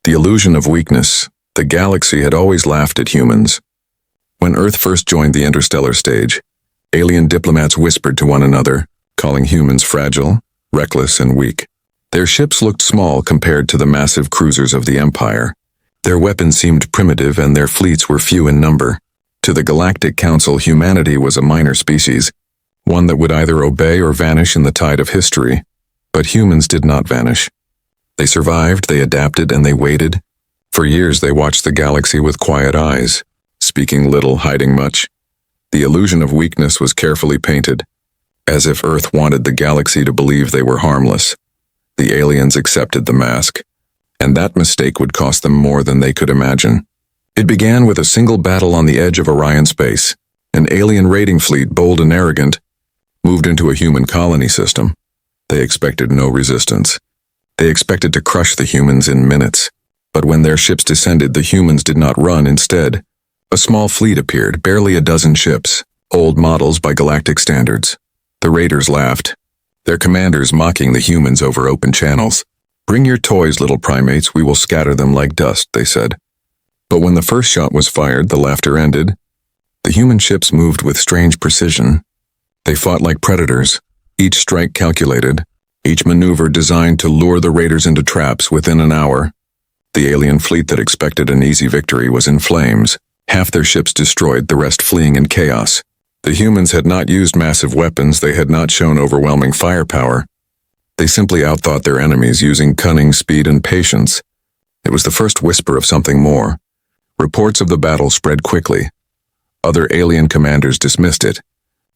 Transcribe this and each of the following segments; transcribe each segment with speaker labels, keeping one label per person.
Speaker 1: The illusion of weakness. The galaxy had always laughed at humans. When Earth first joined the interstellar stage, alien diplomats whispered to one another, calling humans fragile, reckless, and weak. Their ships looked small compared to the massive cruisers of the Empire. Their weapons seemed primitive and their fleets were few in number. To the Galactic Council, humanity was a minor species, one that would either obey or vanish in the tide of history. But humans did not vanish. They survived, they adapted, and they waited. For years they watched the galaxy with quiet eyes, speaking little, hiding much. The illusion of weakness was carefully painted, as if Earth wanted the galaxy to believe they were harmless. The aliens accepted the mask, and that mistake would cost them more than they could imagine. It began with a single battle on the edge of Orion space. An alien raiding fleet, bold and arrogant, moved into a human colony system. They expected no resistance. They expected to crush the humans in minutes. But when their ships descended, the humans did not run. Instead, a small fleet appeared, barely a dozen ships, old models by galactic standards. The raiders laughed, their commanders mocking the humans over open channels. "Bring your toys, little primates, we will scatter them like dust," they said. But when the first shot was fired, the laughter ended. The human ships moved with strange precision. They fought like predators, each strike calculated, each maneuver designed to lure the raiders into traps. Within an hour, the alien fleet that expected an easy victory was in flames, half their ships destroyed, the rest fleeing in chaos. The humans had not used massive weapons, they had not shown overwhelming firepower. They simply outthought their enemies using cunning, speed, and patience. It was the first whisper of something more. Reports of the battle spread quickly. Other alien commanders dismissed it,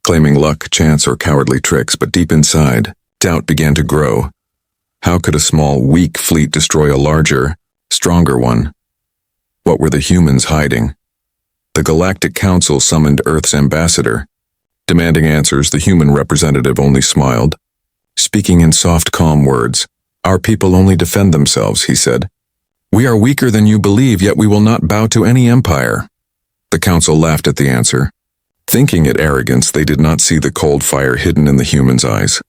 Speaker 1: claiming luck, chance, or cowardly tricks, but deep inside, doubt began to grow. How could a small, weak fleet destroy a larger, stronger one? What were the humans hiding? The Galactic Council summoned Earth's ambassador. Demanding answers, the human representative only smiled. Speaking in soft, calm words, "Our people only defend themselves," he said. "We are weaker than you believe, yet we will not bow to any empire." The council laughed at the answer. Thinking it arrogance, they did not see the cold fire hidden in the humans' eyes.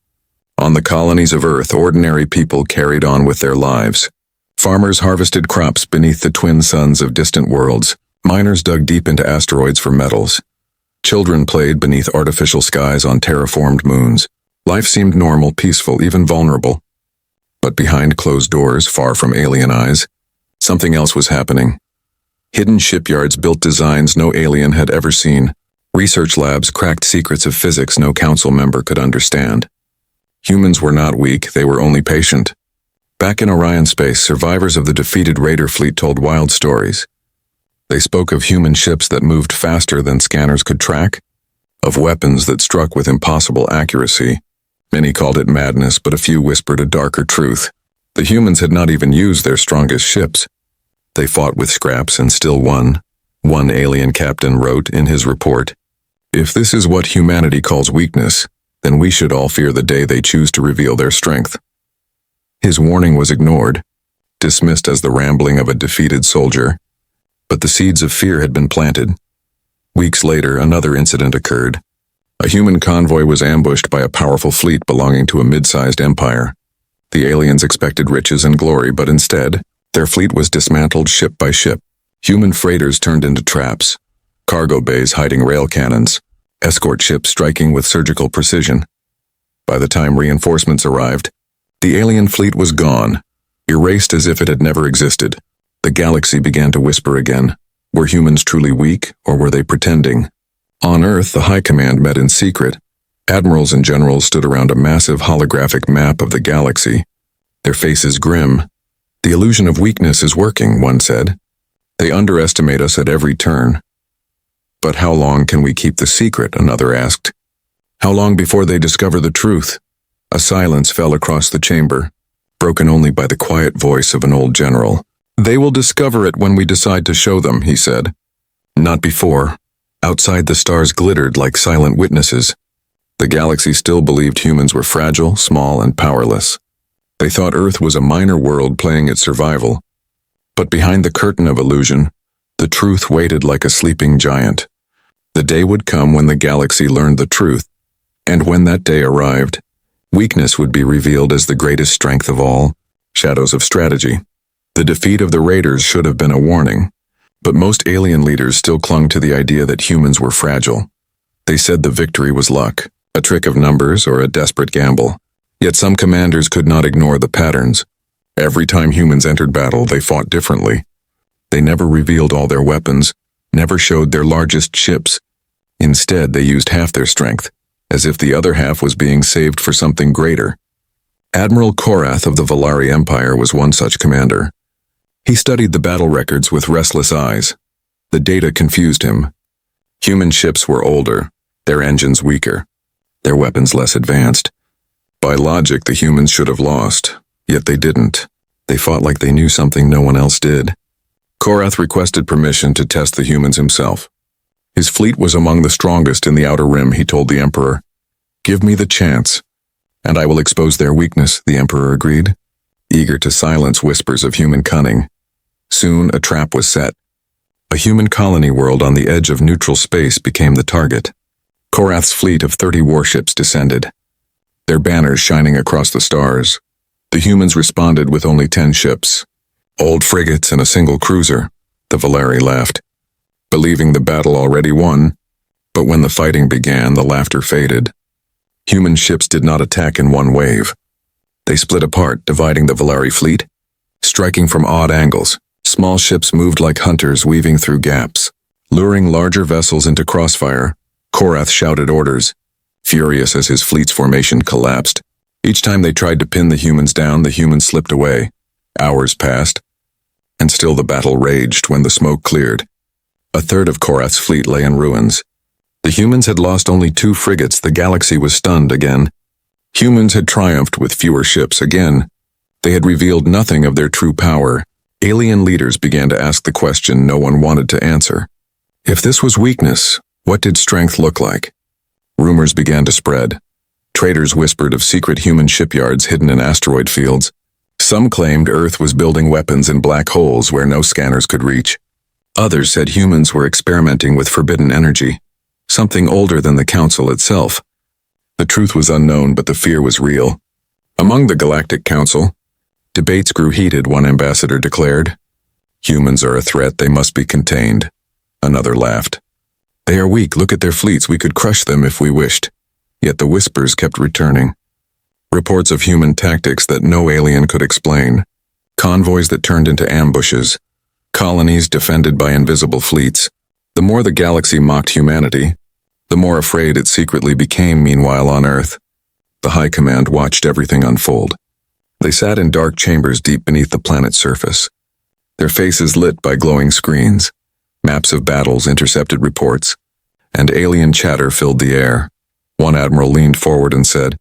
Speaker 1: On the colonies of Earth, ordinary people carried on with their lives. Farmers harvested crops beneath the twin suns of distant worlds. Miners dug deep into asteroids for metals. Children played beneath artificial skies on terraformed moons. Life seemed normal, peaceful, even vulnerable. But behind closed doors, far from alien eyes, something else was happening. Hidden shipyards built designs no alien had ever seen. Research labs cracked secrets of physics no council member could understand. Humans were not weak, they were only patient. Back in Orion space, survivors of the defeated raider fleet told wild stories. They spoke of human ships that moved faster than scanners could track, of weapons that struck with impossible accuracy. Many called it madness, but a few whispered a darker truth. The humans had not even used their strongest ships. They fought with scraps and still won. One alien captain wrote in his report, "If this is what humanity calls weakness, then we should all fear the day they choose to reveal their strength." His warning was ignored, dismissed as the rambling of a defeated soldier. But the seeds of fear had been planted. Weeks later, another incident occurred. A human convoy was ambushed by a powerful fleet belonging to a mid-sized empire. The aliens expected riches and glory, but instead, their fleet was dismantled ship by ship. Human freighters turned into traps, cargo bays hiding rail cannons, escort ships striking with surgical precision. By the time reinforcements arrived, the alien fleet was gone, erased as if it had never existed. The galaxy began to whisper again. Were humans truly weak, or were they pretending? On Earth, the High Command met in secret. Admirals and generals stood around a massive holographic map of the galaxy, their faces grim. "The illusion of weakness is working," one said. "They underestimate us at every turn." "But how long can we keep the secret?" another asked. "How long before they discover the truth?" A silence fell across the chamber, broken only by the quiet voice of an old general. "They will discover it when we decide to show them," he said. Not before. Outside, the stars glittered like silent witnesses. The galaxy still believed humans were fragile, small, and powerless. They thought Earth was a minor world playing its survival. But behind the curtain of illusion, the truth waited like a sleeping giant. The day would come when the galaxy learned the truth, and when that day arrived, weakness would be revealed as the greatest strength of all, shadows of strategy. The defeat of the raiders should have been a warning, but most alien leaders still clung to the idea that humans were fragile. They said the victory was luck, a trick of numbers, or a desperate gamble. Yet some commanders could not ignore the patterns. Every time humans entered battle, they fought differently. They never revealed all their weapons, never showed their largest ships. Instead, they used half their strength, as if the other half was being saved for something greater. Admiral Korath of the Galactic Empire was one such commander. He studied the battle records with restless eyes. The data confused him. Human ships were older, their engines weaker, their weapons less advanced. By logic, the humans should have lost, yet they didn't. They fought like they knew something no one else did. Korath requested permission to test the humans himself. His fleet was among the strongest in the Outer Rim, he told the Emperor. "Give me the chance, and I will expose their weakness," the Emperor agreed, eager to silence whispers of human cunning. Soon, a trap was set. A human colony world on the edge of neutral space became the target. Korath's fleet of 30 warships descended, their banners shining across the stars. The humans responded with only 10 ships, old frigates and a single cruiser. The Valeri laughed, believing the battle already won. But when the fighting began, the laughter faded. Human ships did not attack in one wave. They split apart, dividing the Valeri fleet, striking from odd angles. Small ships moved like hunters, weaving through gaps. Luring larger vessels into crossfire, Korath shouted orders, furious as his fleet's formation collapsed. Each time they tried to pin the humans down, the humans slipped away. Hours passed, and still the battle raged. When the smoke cleared, a third of Korath's fleet lay in ruins. The humans had lost only 2 frigates. The galaxy was stunned again. Humans had triumphed with fewer ships again. They had revealed nothing of their true power. Alien leaders began to ask the question no one wanted to answer. If this was weakness, what did strength look like? Rumors began to spread. Traders whispered of secret human shipyards hidden in asteroid fields. Some claimed Earth was building weapons in black holes where no scanners could reach. Others said humans were experimenting with forbidden energy, something older than the Council itself. The truth was unknown, but the fear was real. Among the Galactic Council, debates grew heated. One ambassador declared, "Humans are a threat, they must be contained." Another laughed. "They are weak, look at their fleets, we could crush them if we wished." Yet the whispers kept returning. Reports of human tactics that no alien could explain. Convoys that turned into ambushes. Colonies defended by invisible fleets. The more the galaxy mocked humanity, the more afraid it secretly became. Meanwhile on Earth, the High Command watched everything unfold. They sat in dark chambers deep beneath the planet's surface, their faces lit by glowing screens. Maps of battles intercepted reports, and alien chatter filled the air. One admiral leaned forward and said,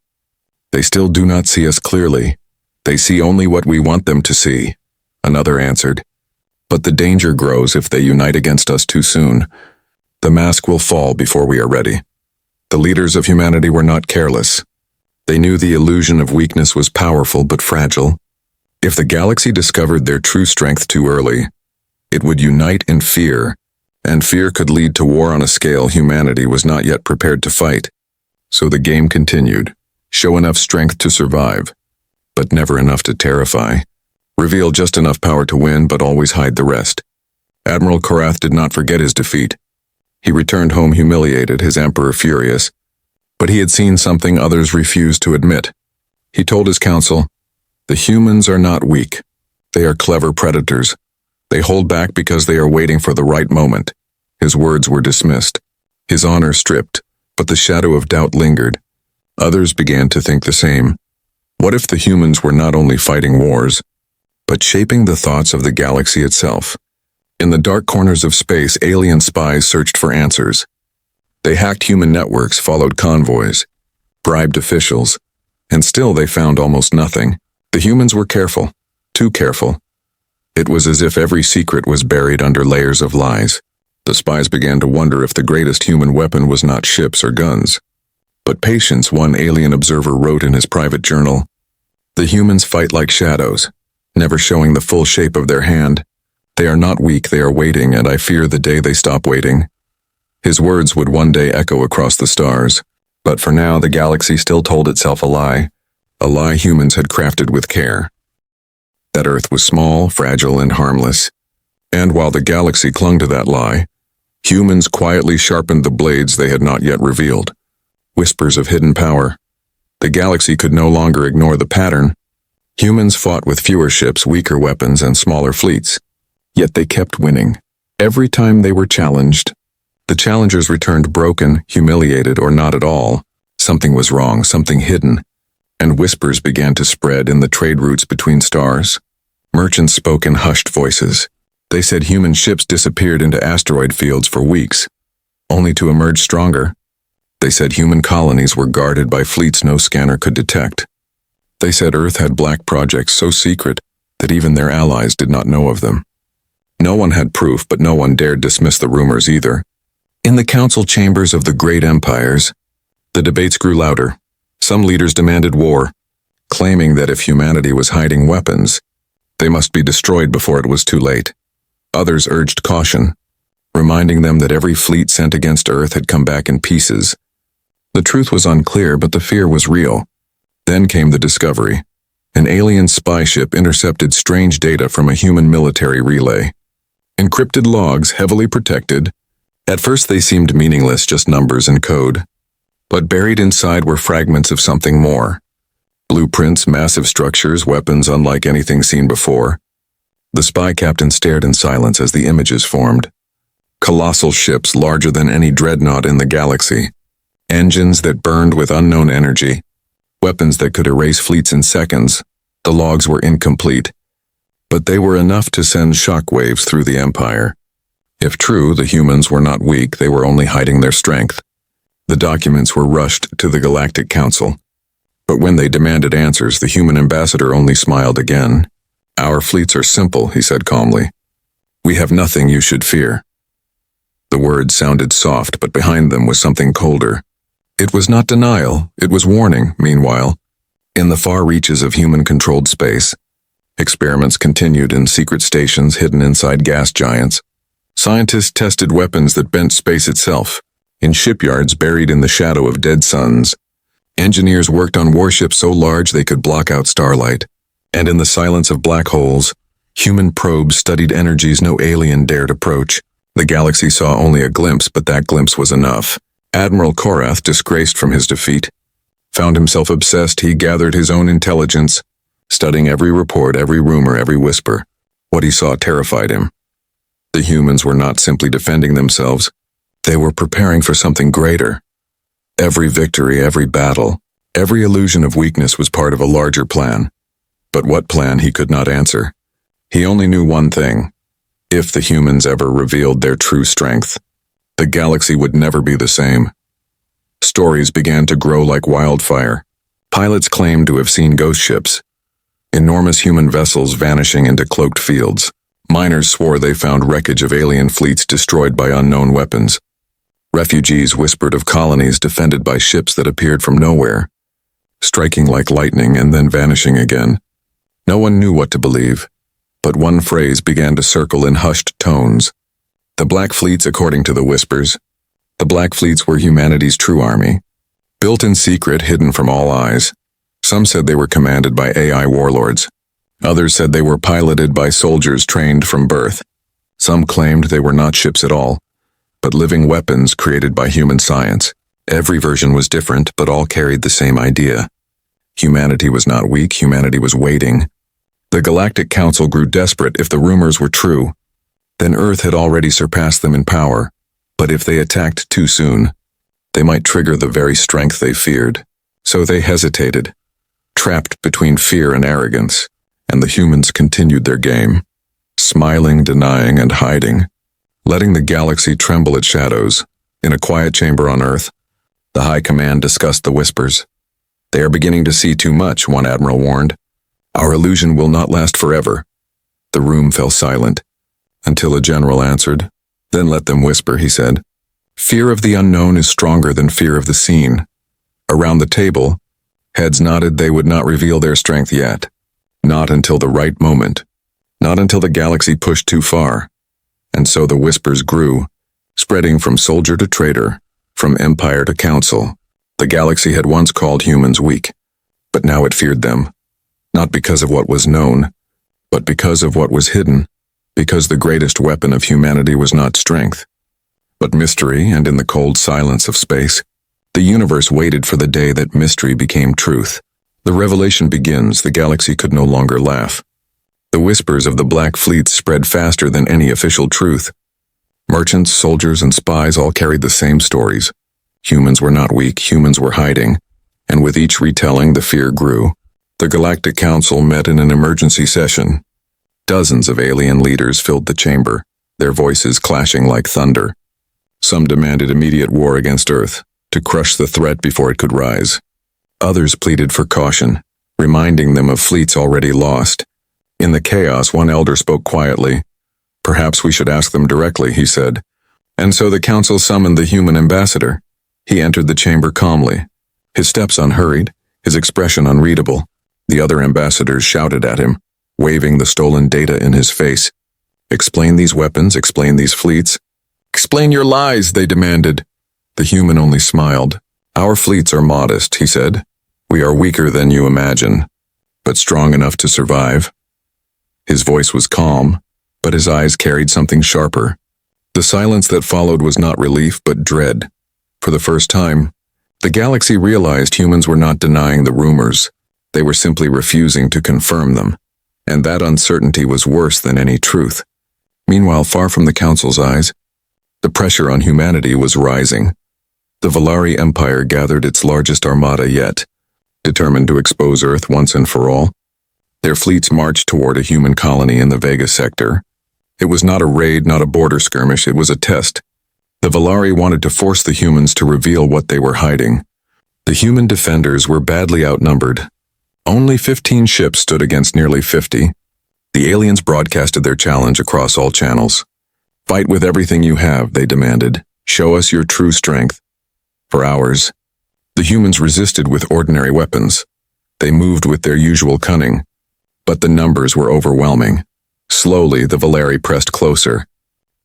Speaker 1: "They still do not see us clearly. They see only what we want them to see." Another answered, "But the danger grows if they unite against us too soon. The mask will fall before we are ready." The leaders of humanity were not careless. They knew the illusion of weakness was powerful but fragile. If the galaxy discovered their true strength too early, it would unite in fear, and fear could lead to war on a scale humanity was not yet prepared to fight. So the game continued. Show enough strength to survive, but never enough to terrify. Reveal just enough power to win, but always hide the rest. Admiral Korath did not forget his defeat. He returned home humiliated, his emperor furious. But he had seen something others refused to admit. He told his council, "The humans are not weak. They are clever predators. They hold back because they are waiting for the right moment." His words were dismissed, his honor stripped, but the shadow of doubt lingered. Others began to think the same. What if the humans were not only fighting wars, but shaping the thoughts of the galaxy itself? In the dark corners of space, alien spies searched for answers. They hacked human networks, followed convoys, bribed officials, and still they found almost nothing. The humans were careful, too careful. It was as if every secret was buried under layers of lies. The spies began to wonder if the greatest human weapon was not ships or guns, but patience. One alien observer wrote in his private journal, "The humans fight like shadows, never showing the full shape of their hand. They are not weak, they are waiting, and I fear the day they stop waiting." His words would one day echo across the stars, but for now the galaxy still told itself a lie humans had crafted with care. that Earth was small, fragile, and harmless. And while the galaxy clung to that lie, humans quietly sharpened the blades they had not yet revealed. Whispers of hidden power. The galaxy could no longer ignore the pattern. Humans fought with fewer ships, weaker weapons, and smaller fleets. Yet they kept winning. Every time they were challenged, the challengers returned broken, humiliated, or not at all. Something was wrong, something hidden. And whispers began to spread in the trade routes between stars. Merchants spoke in hushed voices. They said human ships disappeared into asteroid fields for weeks, only to emerge stronger. They said human colonies were guarded by fleets no scanner could detect. They said Earth had black projects so secret that even their allies did not know of them. No one had proof, but no one dared dismiss the rumors either. In the council chambers of the great empires, the debates grew louder. Some leaders demanded war, claiming that if humanity was hiding weapons, they must be destroyed before it was too late. Others urged caution, reminding them that every fleet sent against Earth had come back in pieces. The truth was unclear, but the fear was real. Then came the discovery. An alien spy ship intercepted strange data from a human military relay. Encrypted logs, heavily protected. At first they seemed meaningless, just numbers and code. But buried inside were fragments of something more. Blueprints, massive structures, weapons unlike anything seen before. The spy captain stared in silence as the images formed. Colossal ships larger than any dreadnought in the galaxy. Engines that burned with unknown energy. Weapons that could erase fleets in seconds. The logs were incomplete, but they were enough to send shockwaves through the Empire. If true, the humans were not weak, they were only hiding their strength. The documents were rushed to the Galactic Council. But when they demanded answers, the human ambassador only smiled again. "Our fleets are simple," he said calmly. "We have nothing you should fear." The words sounded soft, but behind them was something colder. It was not denial, it was warning. Meanwhile, in the far reaches of human-controlled space, experiments continued in secret stations hidden inside gas giants. Scientists tested weapons that bent space itself. In shipyards buried in the shadow of dead suns, engineers worked on warships so large they could block out starlight. And in the silence of black holes, human probes studied energies no alien dared approach. The galaxy saw only a glimpse, but that glimpse was enough. Admiral Korath, disgraced from his defeat, found himself obsessed. He gathered his own intelligence, studying every report, every rumor, every whisper. What he saw terrified him. The humans were not simply defending themselves. They were preparing for something greater. Every victory, every battle, every illusion of weakness was part of a larger plan. But what plan, he could not answer. He only knew one thing. If the humans ever revealed their true strength, the galaxy would never be the same. Stories began to grow like wildfire. Pilots claimed to have seen ghost ships, enormous human vessels vanishing into cloaked fields. Miners swore they found wreckage of alien fleets destroyed by unknown weapons. Refugees whispered of colonies defended by ships that appeared from nowhere, striking like lightning and then vanishing again. No one knew what to believe, but one phrase began to circle in hushed tones. The Black Fleets, according to the whispers. The Black Fleets were humanity's true army, built in secret, hidden from all eyes. Some said they were commanded by AI warlords. Others said they were piloted by soldiers trained from birth. Some claimed they were not ships at all, but living weapons created by human science. Every version was different, but all carried the same idea. Humanity was not weak, humanity was waiting. The Galactic Council grew desperate. If the rumors were true, then Earth had already surpassed them in power. But if they attacked too soon, they might trigger the very strength they feared. So they hesitated, trapped between fear and arrogance, and the humans continued their game, smiling, denying, and hiding, letting the galaxy tremble its shadows. In a quiet chamber on Earth, the High Command discussed the whispers. "They are beginning to see too much," one admiral warned. "Our illusion will not last forever." The room fell silent, until a general answered. "Then let them whisper," he said. "Fear of the unknown is stronger than fear of the seen." Around the table, heads nodded. They would not reveal their strength yet. Not until the right moment. Not until the galaxy pushed too far. And so the whispers grew, spreading from soldier to trader, from empire to council. The galaxy had once called humans weak, but now it feared them. Not because of what was known, but because of what was hidden, because the greatest weapon of humanity was not strength, but mystery, and in the cold silence of space, the universe waited for the day that mystery became truth. The revelation begins. The galaxy could no longer laugh. The whispers of the Black Fleet spread faster than any official truth. Merchants, soldiers, and spies all carried the same stories. Humans were not weak, humans were hiding, and with each retelling the fear grew. The Galactic Council met in an emergency session. Dozens of alien leaders filled the chamber, their voices clashing like thunder. Some demanded immediate war against Earth, to crush the threat before it could rise. Others pleaded for caution, reminding them of fleets already lost. In the chaos, one elder spoke quietly. "Perhaps we should ask them directly," he said. And so the council summoned the human ambassador. He entered the chamber calmly, his steps unhurried, his expression unreadable. The other ambassadors shouted at him, waving the stolen data in his face. "Explain these weapons, explain these fleets." "Explain your lies," they demanded. The human only smiled. "Our fleets are modest," he said. "We are weaker than you imagine, but strong enough to survive." His voice was calm, but his eyes carried something sharper. The silence that followed was not relief, but dread. For the first time, the galaxy realized humans were not denying the rumors. They were simply refusing to confirm them, and that uncertainty was worse than any truth. Meanwhile, far from the Council's eyes, the pressure on humanity was rising. The Galactic Empire gathered its largest armada yet, determined to expose Earth once and for all. Their fleets marched toward a human colony in the Vega sector. It was not a raid, not a border skirmish, it was a test. The Valari wanted to force the humans to reveal what they were hiding. The human defenders were badly outnumbered. Only 15 ships stood against nearly 50. The aliens broadcasted their challenge across all channels. "Fight with everything you have," they demanded. "Show us your true strength." For hours, the humans resisted with ordinary weapons. They moved with their usual cunning, but the numbers were overwhelming. Slowly, the Valari pressed closer.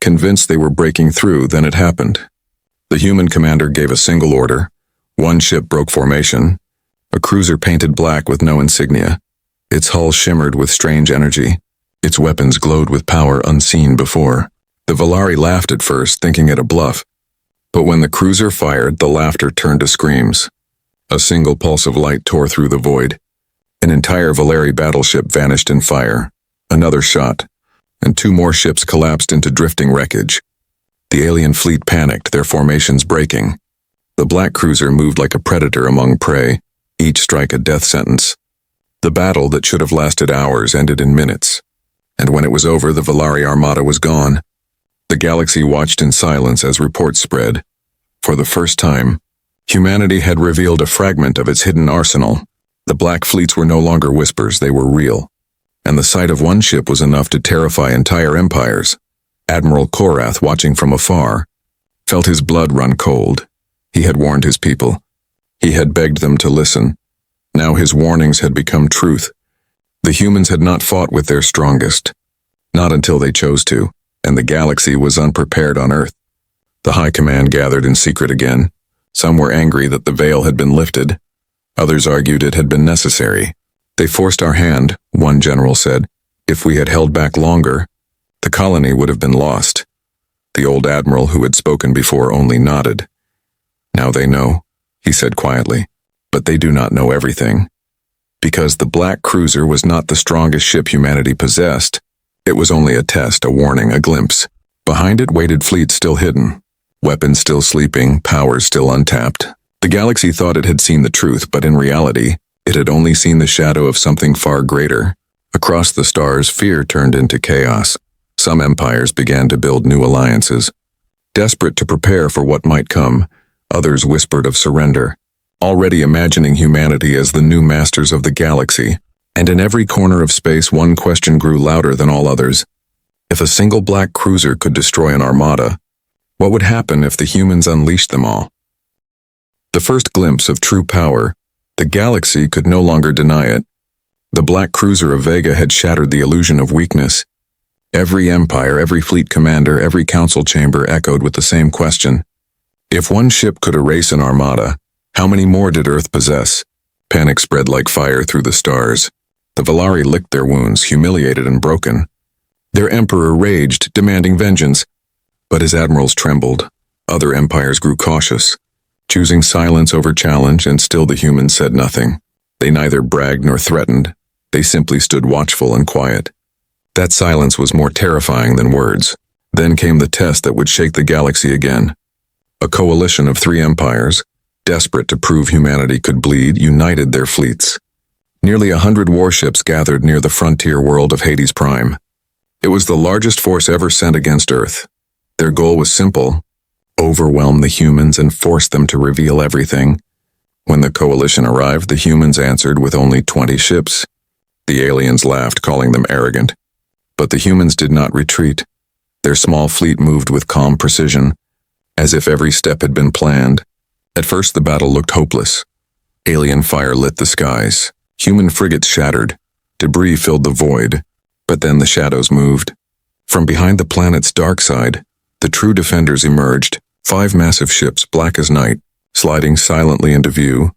Speaker 1: Convinced they were breaking through, then it happened. The human commander gave a single order. One ship broke formation, a cruiser painted black with no insignia. Its hull shimmered with strange energy. Its weapons glowed with power unseen before. The Valari laughed at first, thinking it a bluff. But when the cruiser fired, the laughter turned to screams. A single pulse of light tore through the void. An entire Valari battleship vanished in fire. Another shot, and 2 more ships collapsed into drifting wreckage. The alien fleet panicked, their formations breaking. The black cruiser moved like a predator among prey, each strike a death sentence. The battle that should have lasted hours ended in minutes, and when it was over, the Valari armada was gone. The galaxy watched in silence as reports spread. For the first time, humanity had revealed a fragment of its hidden arsenal. The black fleets were no longer whispers, they were real. And the sight of one ship was enough to terrify entire empires. Admiral Korath, watching from afar, felt his blood run cold. He had warned his people. He had begged them to listen. Now his warnings had become truth. The humans had not fought with their strongest. Not until they chose to, and the galaxy was unprepared on Earth. The High Command gathered in secret again. Some were angry that the veil had been lifted. Others argued it had been necessary. "They forced our hand," one general said. "If we had held back longer, the colony would have been lost." The old admiral who had spoken before only nodded. "Now they know," he said quietly, "but they do not know everything." Because the black cruiser was not the strongest ship humanity possessed. It was only a test, a warning, a glimpse. Behind it waited fleets still hidden, weapons still sleeping, powers still untapped. The galaxy thought it had seen the truth, but in reality, it had only seen the shadow of something far greater. Across the stars, fear turned into chaos. Some empires began to build new alliances. Desperate to prepare for what might come, others whispered of surrender, already imagining humanity as the new masters of the galaxy. And in every corner of space, one question grew louder than all others. If a single black cruiser could destroy an armada, what would happen if the humans unleashed them all? The first glimpse of true power, the galaxy could no longer deny it. The black cruiser of Vega had shattered the illusion of weakness. Every empire, every fleet commander, every council chamber echoed with the same question. If one ship could erase an armada, how many more did Earth possess? Panic spread like fire through the stars. The Valari licked their wounds, humiliated and broken. Their emperor raged, demanding vengeance. But his admirals trembled. Other empires grew cautious, choosing silence over challenge, and still the humans said nothing. They neither bragged nor threatened. They simply stood watchful and quiet. That silence was more terrifying than words. Then came the test that would shake the galaxy again. A coalition of 3 empires, desperate to prove humanity could bleed, united their fleets. Nearly 100 warships gathered near the frontier world of Hades Prime. It was the largest force ever sent against Earth. Their goal was simple: overwhelm the humans and force them to reveal everything. When the coalition arrived, the humans answered with only 20 ships. The aliens laughed, calling them arrogant. But the humans did not retreat. Their small fleet moved with calm precision, as if every step had been planned. At first the battle looked hopeless. Alien fire lit the skies. Human frigates shattered. Debris filled the void. But then the shadows moved. From behind the planet's dark side, the true defenders emerged, 5 massive ships, black as night, sliding silently into view.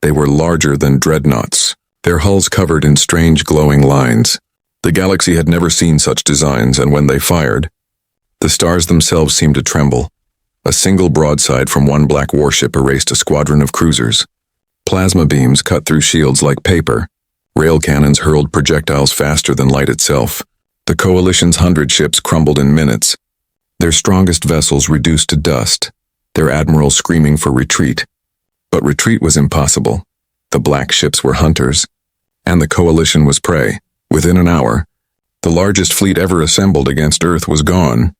Speaker 1: They were larger than dreadnoughts, their hulls covered in strange glowing lines. The galaxy had never seen such designs, and when they fired, the stars themselves seemed to tremble. A single broadside from one black warship erased a squadron of cruisers. Plasma beams cut through shields like paper. Rail cannons hurled projectiles faster than light itself. The coalition's 100 ships crumbled in minutes, their strongest vessels reduced to dust, their admirals screaming for retreat. But retreat was impossible. The black ships were hunters, and the coalition was prey. Within an hour, the largest fleet ever assembled against Earth was gone.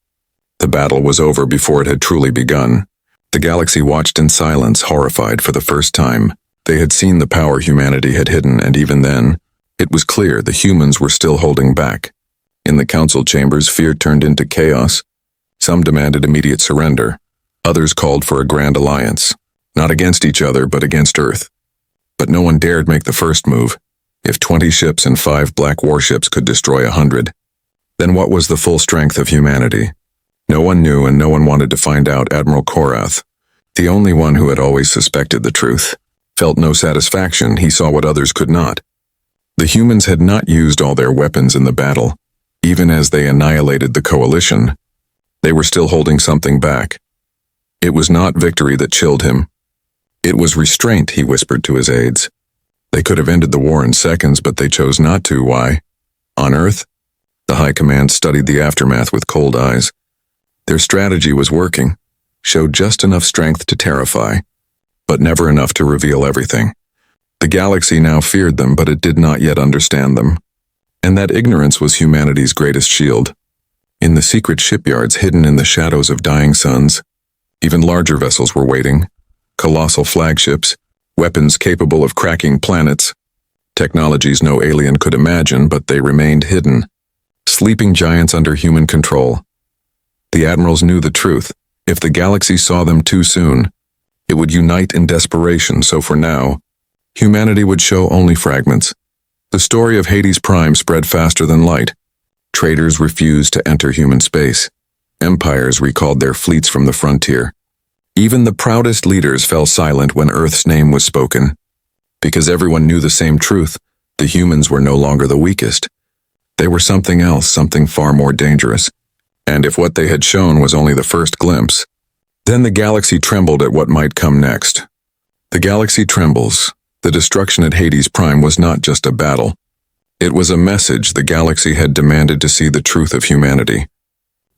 Speaker 1: The battle was over before it had truly begun. The galaxy watched in silence, horrified for the first time. They had seen the power humanity had hidden, and even then, it was clear the humans were still holding back. In the council chambers, fear turned into chaos. Some demanded immediate surrender. Others called for a grand alliance, not against each other, but against Earth. But no one dared make the first move. If 20 ships and 5 black warships could destroy 100, then what was the full strength of humanity? No one knew, and no one wanted to find out. Admiral Korath, the only one who had always suspected the truth, felt no satisfaction. He saw what others could not. The humans had not used all their weapons in the battle. Even as they annihilated the coalition, they were still holding something back. It was not victory that chilled him. It was restraint, he whispered to his aides. They could have ended the war in seconds, but they chose not to. Why? On Earth? The High Command studied the aftermath with cold eyes. Their strategy was working, showed just enough strength to terrify, but never enough to reveal everything. The galaxy now feared them, but it did not yet understand them. And that ignorance was humanity's greatest shield. In the secret shipyards hidden in the shadows of dying suns, even larger vessels were waiting. Colossal flagships, weapons capable of cracking planets, technologies no alien could imagine, but they remained hidden. Sleeping giants under human control. The admirals knew the truth. If the galaxy saw them too soon, it would unite in desperation, so for now, humanity would show only fragments. The story of Hades Prime spread faster than light. Traders refused to enter human space. Empires recalled their fleets from the frontier. Even the proudest leaders fell silent when Earth's name was spoken. Because everyone knew the same truth, the humans were no longer the weakest. They were something else, something far more dangerous. And if what they had shown was only the first glimpse, then the galaxy trembled at what might come next. The galaxy trembles. The destruction at Hades Prime was not just a battle. It was a message the galaxy had demanded to see the truth of humanity.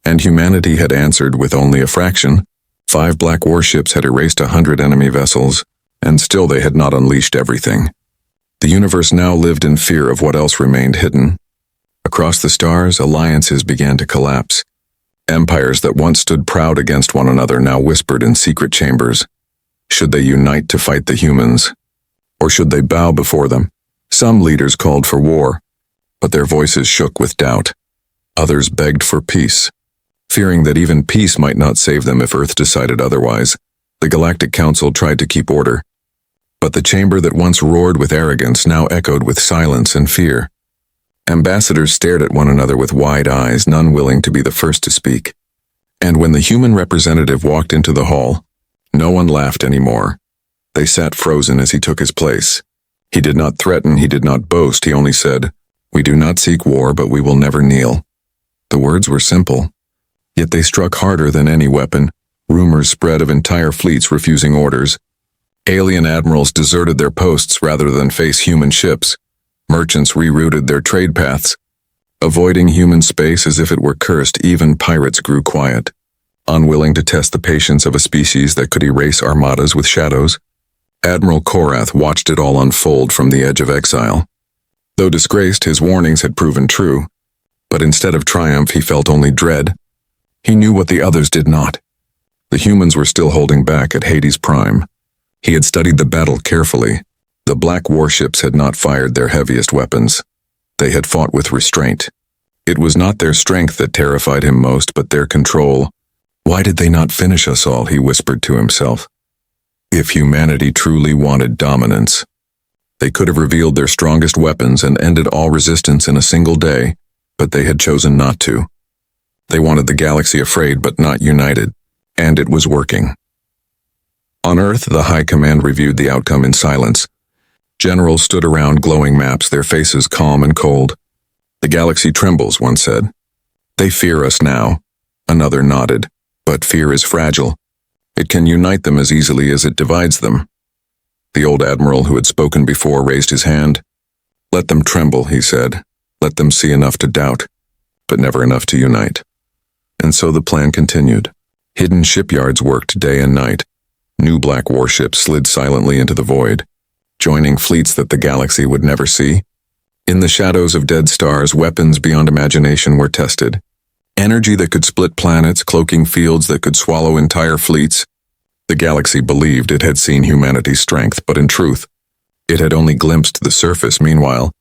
Speaker 1: And humanity had answered with only a fraction. 5 black warships had erased 100 enemy vessels, and still they had not unleashed everything. The universe now lived in fear of what else remained hidden. Across the stars, alliances began to collapse. Empires that once stood proud against one another now whispered in secret chambers. Should they unite to fight the humans? Or should they bow before them? Some leaders called for war, but their voices shook with doubt. Others begged for peace, fearing that even peace might not save them if Earth decided otherwise. The Galactic Council tried to keep order, but the chamber that once roared with arrogance now echoed with silence and fear. Ambassadors stared at one another with wide eyes, none willing to be the first to speak. And when the human representative walked into the hall, no one laughed anymore. They sat frozen as he took his place. He did not threaten, he did not boast, he only said, "We do not seek war, but we will never kneel." The words were simple, yet they struck harder than any weapon. Rumors spread of entire fleets refusing orders. Alien admirals deserted their posts rather than face human ships. Merchants rerouted their trade paths. Avoiding human space as if it were cursed, even pirates grew quiet, unwilling to test the patience of a species that could erase armadas with shadows. Admiral Korath watched it all unfold from the edge of exile. Though disgraced, his warnings had proven true, but instead of triumph, he felt only dread. He knew what the others did not. The humans were still holding back at Hades' prime. He had studied the battle carefully. The black warships had not fired their heaviest weapons. They had fought with restraint. It was not their strength that terrified him most, but their control. Why did they not finish us all, he whispered to himself. If humanity truly wanted dominance, they could have revealed their strongest weapons and ended all resistance in a single day, but they had chosen not to. They wanted the galaxy afraid but not united, and it was working. On Earth, the High Command reviewed the outcome in silence. Generals stood around glowing maps, their faces calm and cold. "The galaxy trembles," one said. "They fear us now." Another nodded. "But fear is fragile. It can unite them as easily as it divides them." The old admiral who had spoken before raised his hand. "Let them tremble," he said. "Let them see enough to doubt, but never enough to unite." And so the plan continued. Hidden shipyards worked day and night. New black warships slid silently into the void, joining fleets that the galaxy would never see. In the shadows of dead stars, weapons beyond imagination were tested. Energy that could split planets, cloaking fields that could swallow entire fleets. The galaxy believed it had seen humanity's strength, but in truth, it had only glimpsed the surface. Meanwhile,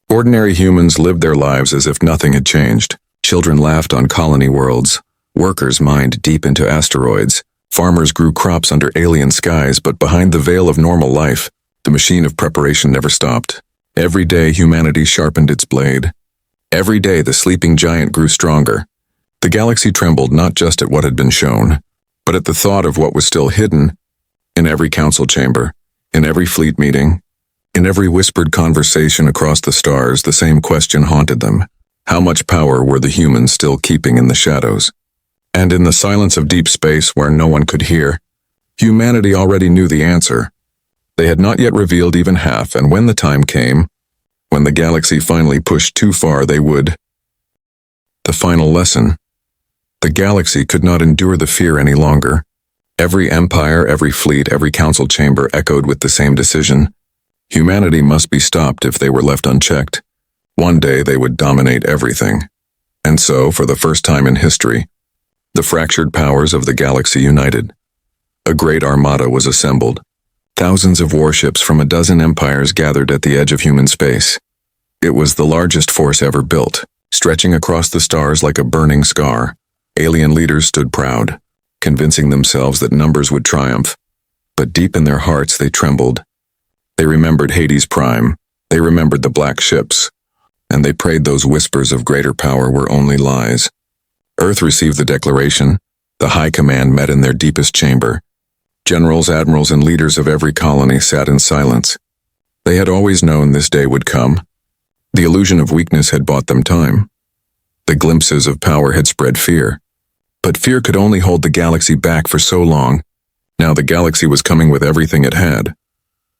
Speaker 1: ordinary humans lived their lives as if nothing had changed. Children laughed on colony worlds. Workers mined deep into asteroids. Farmers grew crops under alien skies, but behind the veil of normal life, the machine of preparation never stopped. Every day, humanity sharpened its blade. Every day, the sleeping giant grew stronger. The galaxy trembled not just at what had been shown, but at the thought of what was still hidden. In every council chamber, in every fleet meeting, in every whispered conversation across the stars, the same question haunted them. How much power were the humans still keeping in the shadows? And in the silence of deep space where no one could hear, humanity already knew the answer. They had not yet revealed even half, and when the time came, when the galaxy finally pushed too far, they would. The final lesson. The galaxy could not endure the fear any longer. Every empire, every fleet, every council chamber echoed with the same decision. Humanity must be stopped if they were left unchecked. One day they would dominate everything. And so, for the first time in history, the fractured powers of the galaxy united. A great armada was assembled. Thousands of warships from a dozen empires gathered at the edge of human space. It was the largest force ever built, stretching across the stars like a burning scar. Alien leaders stood proud, convincing themselves that numbers would triumph. But deep in their hearts they trembled. They remembered Hades' prime. They remembered the black ships. And they prayed those whispers of greater power were only lies. Earth received the declaration. The High Command met in their deepest chamber. Generals, admirals, and leaders of every colony sat in silence. They had always known this day would come. The illusion of weakness had bought them time. The glimpses of power had spread fear. But fear could only hold the galaxy back for so long. Now the galaxy was coming with everything it had.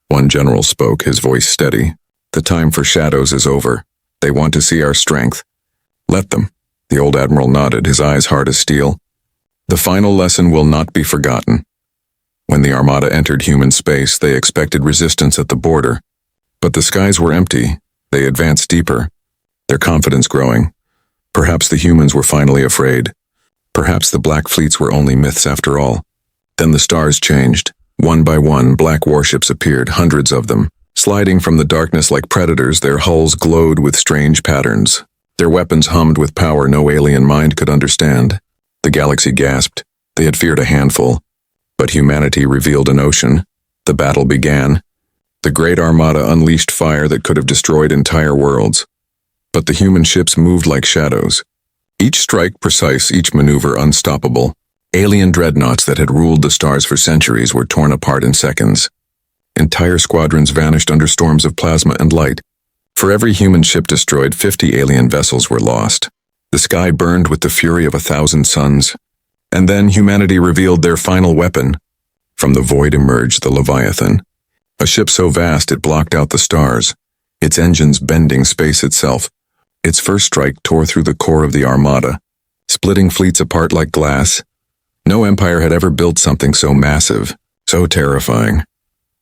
Speaker 1: One general spoke, his voice steady. "The time for shadows is over. They want to see our strength. Let them." The old admiral nodded, his eyes hard as steel. "The final lesson will not be forgotten." When the armada entered human space, they expected resistance at the border. But the skies were empty. They advanced deeper, their confidence growing. Perhaps the humans were finally afraid. Perhaps the black fleets were only myths after all. Then the stars changed. One by one, black warships appeared, hundreds of them. Sliding from the darkness like predators, their hulls glowed with strange patterns. Their weapons hummed with power no alien mind could understand. The galaxy gasped. They had feared a handful. But humanity revealed an ocean. The battle began. The great armada unleashed fire that could have destroyed entire worlds. But the human ships moved like shadows. Each strike precise, each maneuver unstoppable. Alien dreadnoughts that had ruled the stars for centuries were torn apart in seconds. Entire squadrons vanished under storms of plasma and light. For every human ship destroyed, 50 alien vessels were lost. The sky burned with the fury of 1,000 suns. And then humanity revealed their final weapon. From the void emerged the Leviathan, a ship so vast it blocked out the stars, its engines bending space itself. Its first strike tore through the core of the Armada, splitting fleets apart like glass. No empire had ever built something so massive, so terrifying.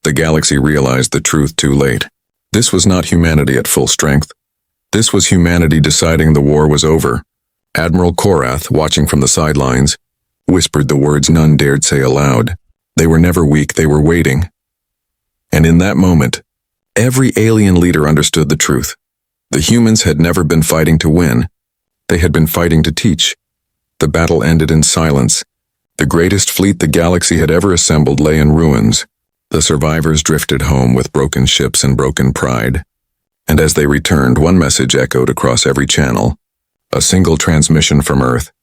Speaker 1: The galaxy realized the truth too late. This was not humanity at full strength. This was humanity deciding the war was over. Admiral Korath, watching from the sidelines, whispered the words none dared say aloud. They were never weak, they were waiting. And in that moment, every alien leader understood the truth. The humans had never been fighting to win. They had been fighting to teach. The battle ended in silence. The greatest fleet the galaxy had ever assembled lay in ruins. The survivors drifted home with broken ships and broken pride. And as they returned, one message echoed across every channel. A single transmission from Earth.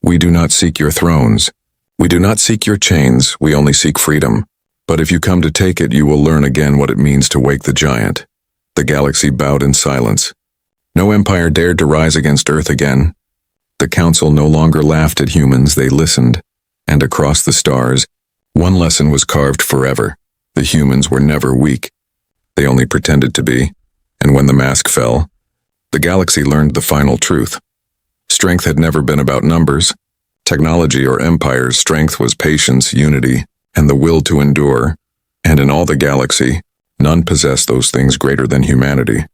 Speaker 1: We do not seek your thrones. We do not seek your chains, we only seek freedom. But if you come to take it, you will learn again what it means to wake the giant. The galaxy bowed in silence. No empire dared to rise against Earth again. The council no longer laughed at humans, they listened. And across the stars, one lesson was carved forever. The humans were never weak. They only pretended to be. And when the mask fell, the galaxy learned the final truth. Strength had never been about numbers. Technology or empire's strength was patience, unity, and the will to endure. And in all the galaxy, none possessed those things greater than humanity.